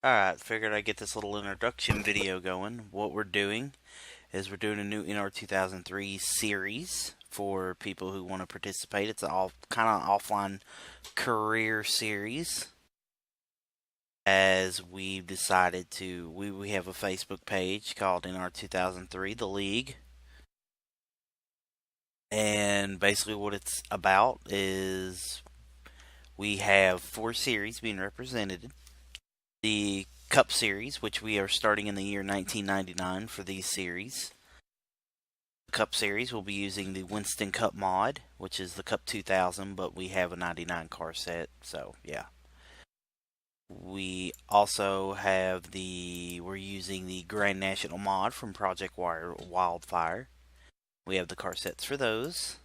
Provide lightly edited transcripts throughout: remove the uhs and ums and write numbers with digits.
Alright, figured I'd get this little introduction video going. What we're doing is we're doing a new Nr2003 series for people who want to participate. It's an all kind of offline career series. As we've decided to, we have a Facebook page called Nr2003 The League. And basically, what it's about is we have 4 series being represented. The Cup Series, which we are starting in the year 1999 for these series. The Cup Series will be using the Winston Cup mod, which is the Cup 2000, but we have a 99 car set, so yeah. We also have we're using the Grand National mod from Project Wildfire. We have the car sets for those.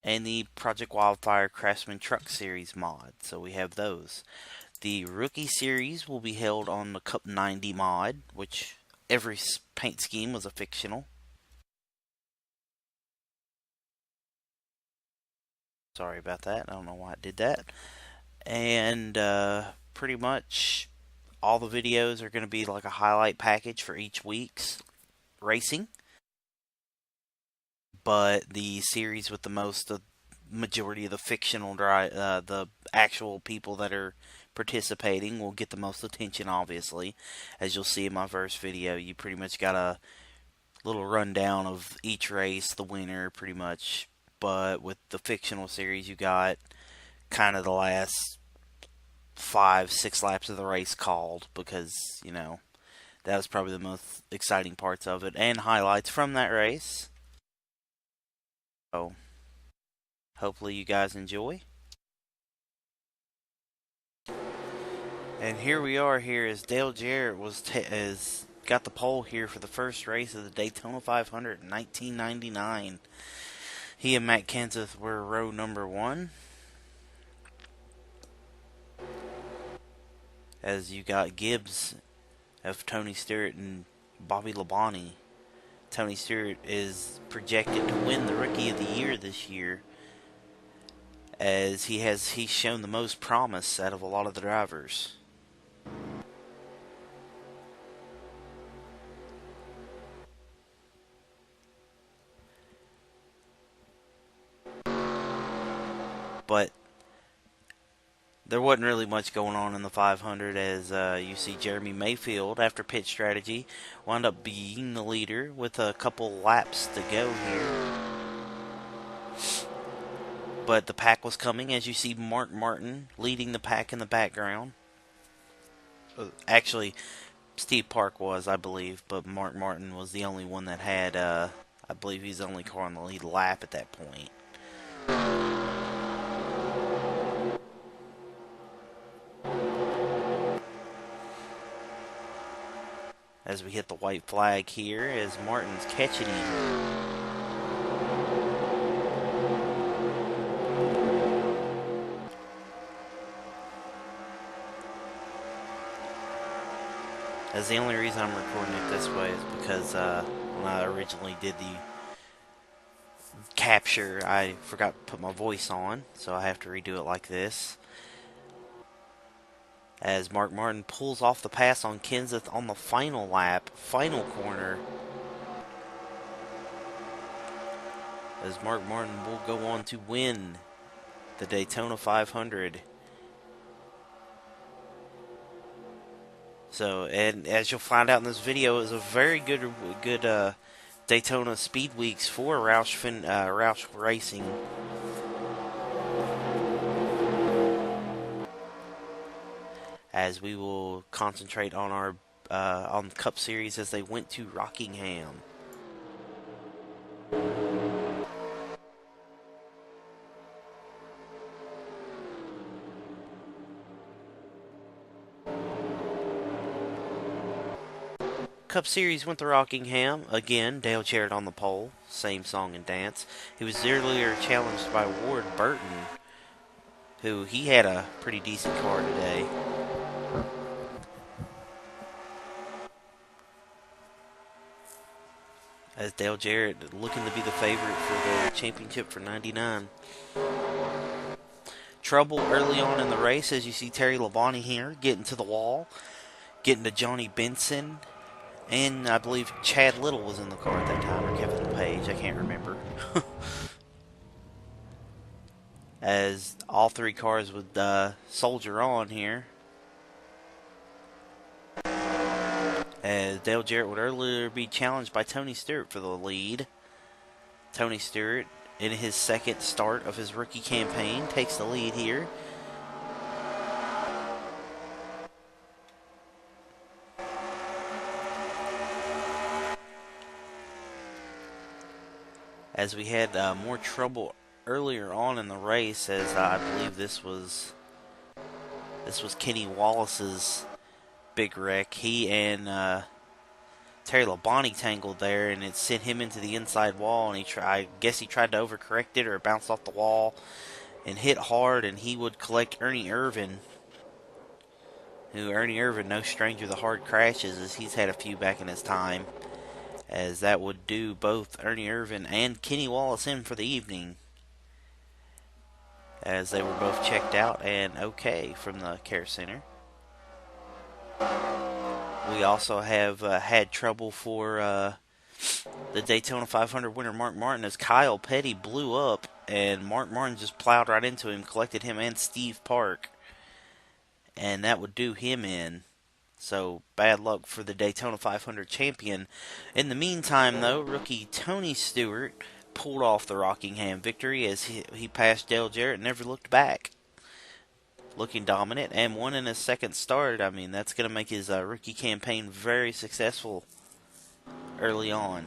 And the Project Wildfire Craftsman Truck Series mod, so we have those. The Rookie Series will be held on the Cup 90 mod, which every paint scheme was a fictional. Sorry about that. I don't know why I did that. And pretty much all the videos are going to be like a highlight package for each week's racing. But the series with the majority of the fictional the actual people that are participating will get the most attention, obviously. As you'll see in my first video, you pretty much got a little rundown of each race, the winner, pretty much. But with the fictional series, you got kind of the last 5, 6 laps of the race called because, that was probably the most exciting parts of it and highlights from that race. So, hopefully you guys enjoy. And here we are. Here is Dale Jarrett is got the pole here for the first race of the Daytona 500 in 1999. He and Matt Kenseth were row number 1. As you got Gibbs of Tony Stewart and Bobby Labonte. Tony Stewart is projected to win the Rookie of the Year this year, as he's shown the most promise out of a lot of the drivers. But there wasn't really much going on in the 500, as you see Jeremy Mayfield, after pit strategy, wound up being the leader with a couple laps to go here. But the pack was coming, as you see Mark Martin leading the pack in the background. Actually, Steve Park was, I believe, but Mark Martin was the only one that had, I believe he's the only car on the lead lap at that point. As we hit the white flag here, as Martin's catching him. As the only reason I'm recording it this way is because when I originally did the capture, I forgot to put my voice on, so I have to redo it like this. As Mark Martin pulls off the pass on Kenseth on the final lap, final corner. As Mark Martin will go on to win the Daytona 500. So, and as you'll find out in this video, it was a very good Daytona Speed Weeks for Roush Racing. As we will concentrate on our on the Cup Series as they went to Rockingham. Cup Series went to Rockingham. Again, Dale Jarrett on the pole. Same song and dance. He was earlier challenged by Ward Burton, who he had a pretty decent car today. As Dale Jarrett looking to be the favorite for the championship for 99. Trouble early on in the race, as you see Terry Labonte here getting to the wall. getting to Johnny Benson, and I believe Chad Little was in the car at that time, or Kevin LePage, I can't remember. As all three cars would soldier on here. As Dale Jarrett would earlier be challenged by Tony Stewart for the lead. Tony Stewart, in his second start of his rookie campaign, takes the lead here. As we had more trouble earlier on in the race, as I believe this was Kenny Wallace's big wreck. He and Terry Labonte tangled there, and it sent him into the inside wall, and I guess he tried to overcorrect it, or it bounced off the wall and hit hard, and he would collect Ernie Irvan, Ernie Irvan, no stranger to hard crashes, as he's had a few back in his time, as that would do both Ernie Irvan and Kenny Wallace in for the evening, as they were both checked out and okay from the care center. We also have had trouble for the Daytona 500 winner Mark Martin, as Kyle Petty blew up and Mark Martin just plowed right into him, collected him and Steve Park, and that would do him in. So bad luck for the Daytona 500 champion. In the meantime, though, rookie Tony Stewart pulled off the Rockingham victory as he passed Dale Jarrett and never looked back, looking dominant, and won in his second start. I mean, that's going to make his rookie campaign very successful early on.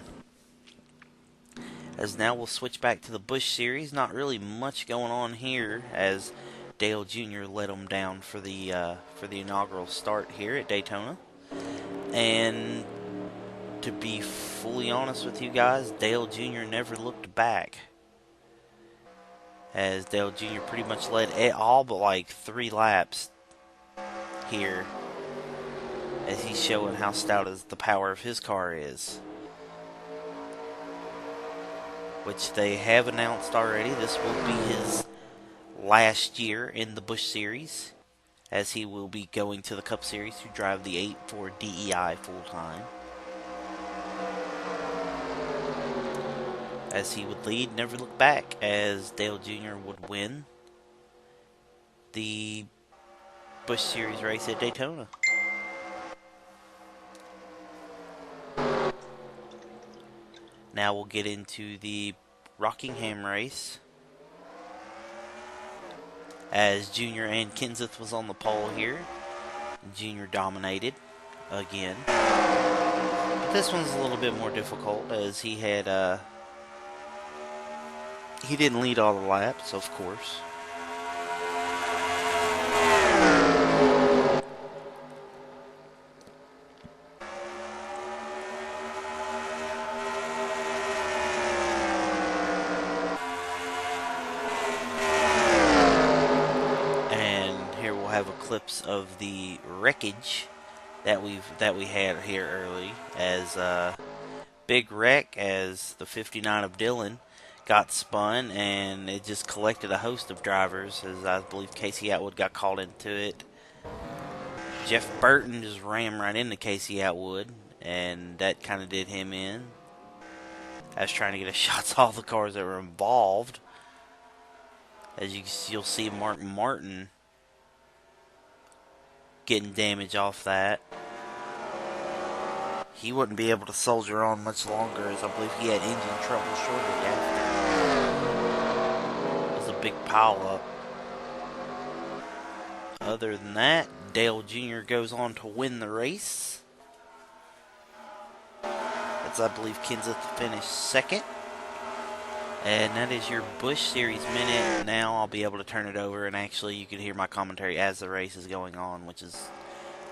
As now we'll switch back to the Busch Series. Not really much going on here, as Dale Jr. let him down for the inaugural start here at Daytona. And to be fully honest with you guys, Dale Jr. never looked back, as Dale Jr. pretty much led all but like 3 laps here, as he's showing how stout as the power of his car is, which they have announced already. This will be his last year in the Busch Series, as he will be going to the Cup Series to drive the 8 for DEI full-time. As he would lead, never look back, as Dale Jr. would win the Busch Series race at Daytona. Now we'll get into the Rockingham race, as Junior and Kenseth was on the pole here. Junior dominated again, but this one's a little bit more difficult, as he had he didn't lead all the laps, of course. Have a clips of the wreckage that we had here early, as big wreck, as the 59 of Dillon got spun, and it just collected a host of drivers, as I believe Casey Atwood got called into it. Jeff Burton just rammed right into Casey Atwood, and that kind of did him in. I was trying to get a shot at all the cars that were involved, as you'll see Mark Martin getting damage off that. He wouldn't be able to soldier on much longer, as I believe he had engine trouble shortly after. It was a big pile up. Other than that, Dale Jr. goes on to win the race, as I believe Kenseth finished second. And that is your Busch Series minute. Now I'll be able to turn it over, and actually you can hear my commentary as the race is going on, which is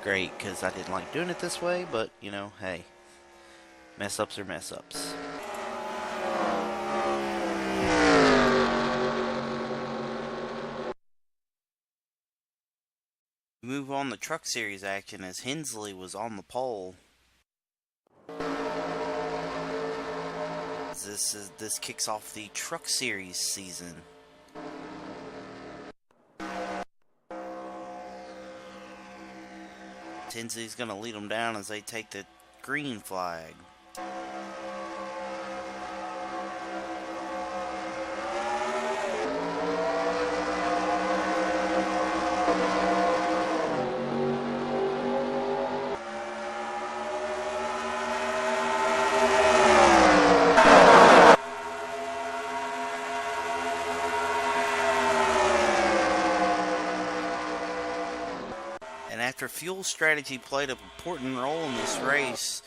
great, because I didn't like doing it this way, but, you know, hey, mess ups are mess ups. We move on to Truck Series action, as Hensley was on the pole. This kicks off the Truck Series season. Tenzing's going to lead them down as they take the green flag. And after fuel strategy played an important role in this race,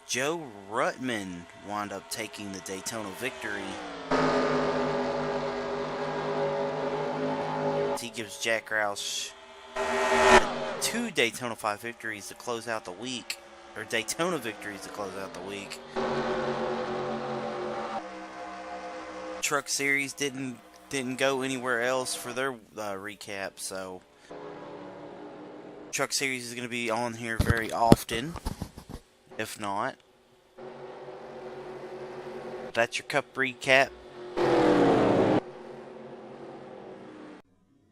Joe Ruttman wound up taking the Daytona victory. He gives Jack Roush 2 Daytona 5 victories to close out the week, or Daytona victories to close out the week. Truck Series didn't go anywhere else for their recap, so Truck Series is going to be on here very often, if not. That's your Cup recap.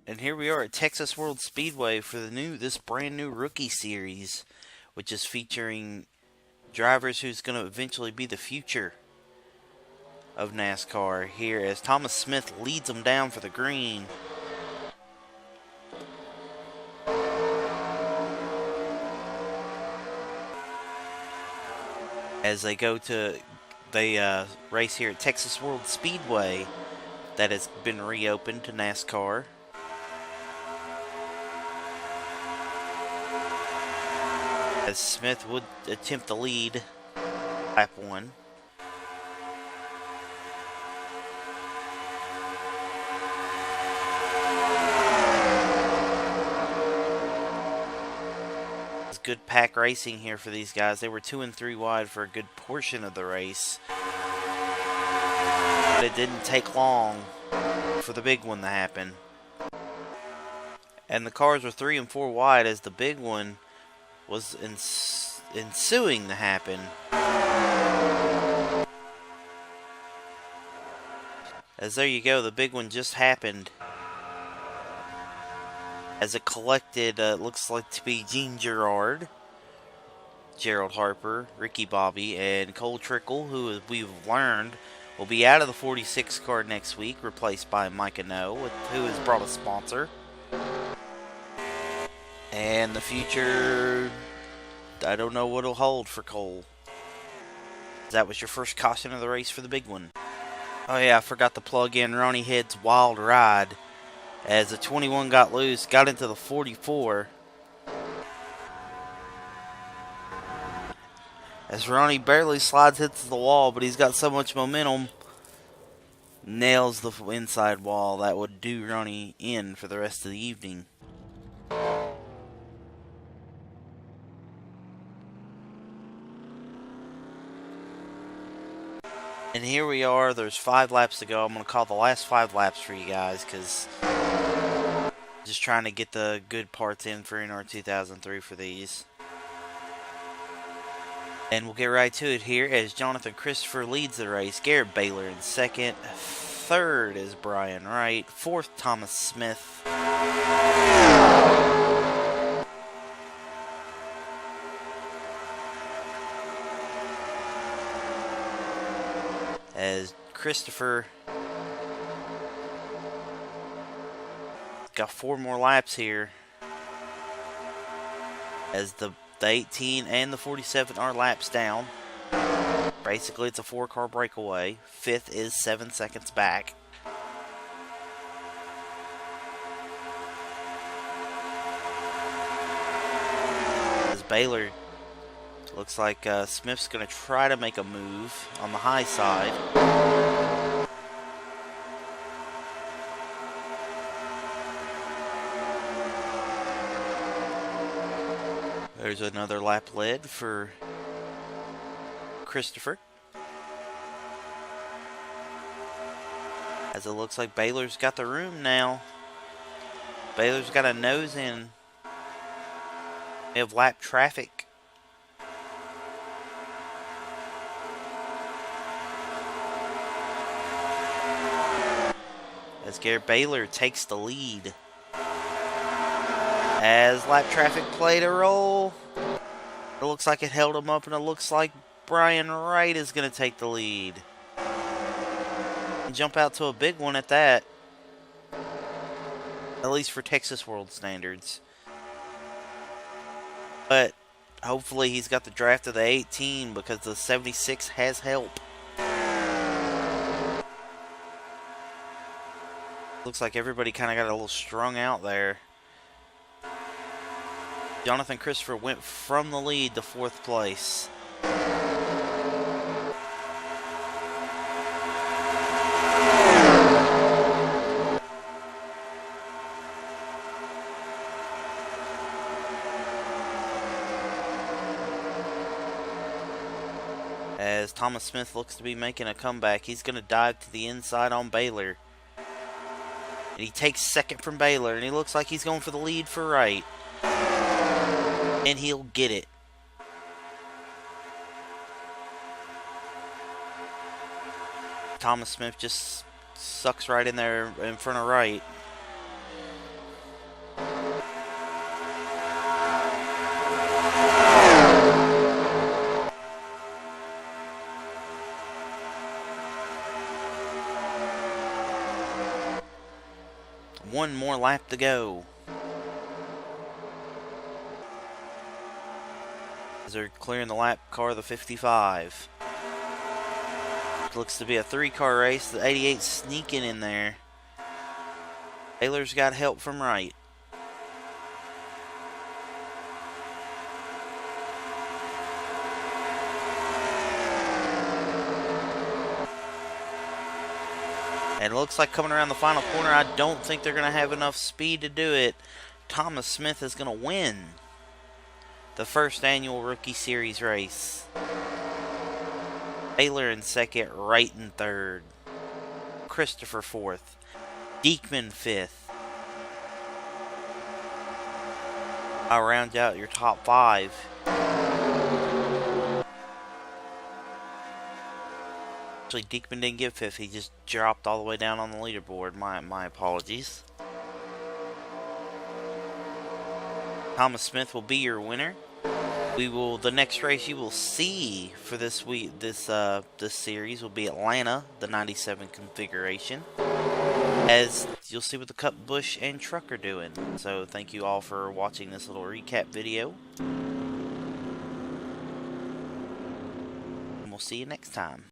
And here we are at Texas World Speedway for this brand new rookie series, which is featuring drivers who's going to eventually be the future of NASCAR here as Thomas Smith leads them down for the green. As they race here at Texas World Speedway that has been reopened to NASCAR. As Smith would attempt the lead lap 1. It's good pack racing here for these guys. They were 2 and 3 wide for a good portion of the race. But it didn't take long for the big one to happen. And the cars were 3 and 4 wide as the big one was ensuing to happen. As there you go, the big one just happened. As it collected, looks like to be Gene Gerard, Gerald Harper, Ricky Bobby, and Cole Trickle, who we've learned will be out of the 46 car next week, replaced by Micah No, who has brought a sponsor. And the future, I don't know what it'll hold for Cole. That was your first caution of the race for the big one. Oh yeah, I forgot to plug in Ronnie Head's wild ride. As the 21 got loose, got into the 44. As Ronnie barely slides, hits the wall, but he's got so much momentum. Nails the inside wall. That would do Ronnie in for the rest of the evening. And here we are. There's 5 laps to go. I'm going to call the last 5 laps for you guys because just trying to get the good parts in for Nr2003 for these. And we'll get right to it here as Jonathan Christopher leads the race. Garrett Baylor in second. Third is Brian Wright. Fourth, Thomas Smith. As Christopher got 4 more laps here. As the 18 and the 47 are laps down. Basically, it's a 4-car breakaway. 5th is 7 seconds back. As Baylor looks like Smith's going to try to make a move on the high side. There's another lap led for Christopher. As it looks like Baylor's got the room now. Baylor's got a nose in. We have lap traffic. As Garrett Baylor takes the lead. As lap traffic played a role, it looks like it held him up, and it looks like Brian Wright is going to take the lead. And jump out to a big one at that. At least for Texas World standards. But hopefully he's got the draft of the 18 because the 76 has help. Looks like everybody kind of got a little strung out there. Jonathan Christopher went from the lead to 4th place. As Thomas Smith looks to be making a comeback, he's going to dive to the inside on Baylor. And he takes 2nd from Baylor, and he looks like he's going for the lead for Wright. And he'll get it. Thomas Smith just sucks right in there in front of Wright. One more lap to go. As they're clearing the lap car of the 55. Looks to be a 3-car race. The 88 sneaking in there. Taylor's got help from Wright. And it looks like coming around the final corner, I don't think they're going to have enough speed to do it. Thomas Smith is going to win the first annual Rookie Series race. Taylor in 2nd, Wright in 3rd. Christopher 4th. Diekman 5th. I'll round out your top 5. Actually, Diekman didn't get 5th. He just dropped all the way down on the leaderboard. My apologies. Thomas Smith will be your winner. The next race you will see for this week, this series will be Atlanta, the 97 configuration. As you'll see what the Cup, Busch, and Truck are doing. So thank you all for watching this little recap video. And we'll see you next time.